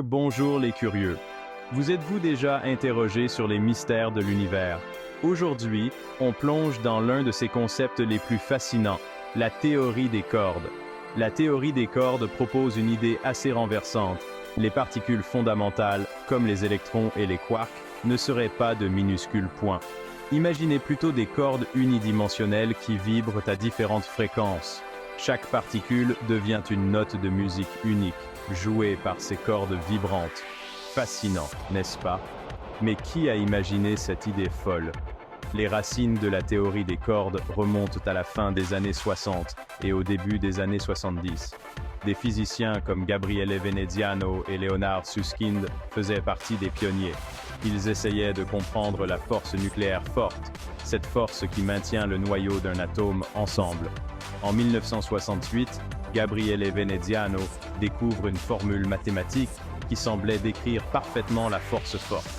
Bonjour les curieux. Vous êtes-vous déjà interrogé sur les mystères de l'univers? Aujourd'hui, on plonge dans l'un de ces concepts les plus fascinants, la théorie des cordes. La théorie des cordes propose une idée assez renversante. Les particules fondamentales, comme les électrons et les quarks, ne seraient pas de minuscules points. Imaginez plutôt des cordes unidimensionnelles qui vibrent à différentes fréquences. Chaque particule devient une note de musique unique, jouée par ces cordes vibrantes. Fascinant, n'est-ce pas? Mais qui a imaginé cette idée folle? Les racines de la théorie des cordes remontent à la fin des années 60 et au début des années 70. Des physiciens comme Gabriele Veneziano et Leonard Susskind faisaient partie des pionniers. Ils essayaient de comprendre la force nucléaire forte, cette force qui maintient le noyau d'un atome ensemble. En 1968, Gabriele Veneziano découvre une formule mathématique qui semblait décrire parfaitement la force forte.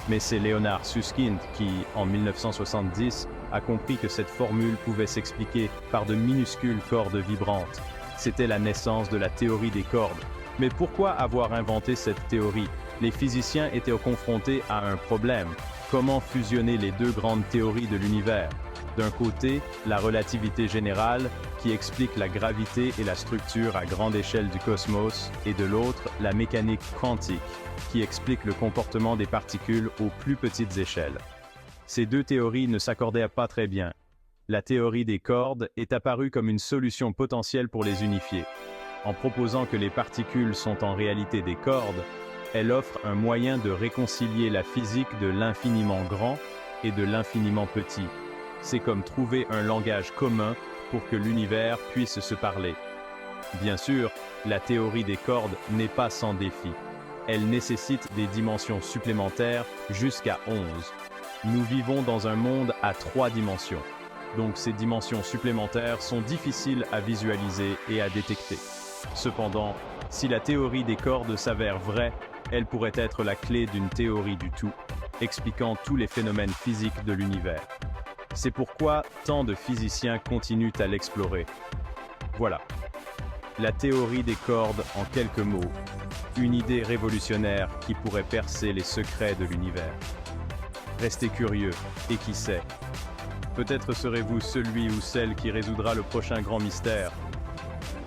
Mais c'est Leonard Susskind qui, en 1970, a compris que cette formule pouvait s'expliquer par de minuscules cordes vibrantes. C'était la naissance de la théorie des cordes. Mais pourquoi avoir inventé cette théorie? Les physiciens étaient confrontés à un problème. Comment fusionner les deux grandes théories de l'univers? D'un côté, la relativité générale, qui explique la gravité et la structure à grande échelle du cosmos, et de l'autre, la mécanique quantique, qui explique le comportement des particules aux plus petites échelles. Ces deux théories ne s'accordaient pas très bien. La théorie des cordes est apparue comme une solution potentielle pour les unifier. En proposant que les particules sont en réalité des cordes, elle offre un moyen de réconcilier la physique de l'infiniment grand et de l'infiniment petit. C'est comme trouver un langage commun pour que l'univers puisse se parler. Bien sûr, la théorie des cordes n'est pas sans défi. Elle nécessite des dimensions supplémentaires jusqu'à 11. Nous vivons dans un monde à 3 dimensions. Donc ces dimensions supplémentaires sont difficiles à visualiser et à détecter. Cependant, si la théorie des cordes s'avère vraie, elle pourrait être la clé d'une théorie du tout, expliquant tous les phénomènes physiques de l'univers. C'est pourquoi tant de physiciens continuent à l'explorer. Voilà. La théorie des cordes en quelques mots. Une idée révolutionnaire qui pourrait percer les secrets de l'univers. Restez curieux, et qui sait, peut-être serez-vous celui ou celle qui résoudra le prochain grand mystère.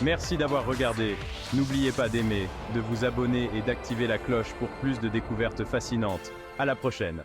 Merci d'avoir regardé. N'oubliez pas d'aimer, de vous abonner et d'activer la cloche pour plus de découvertes fascinantes. À la prochaine.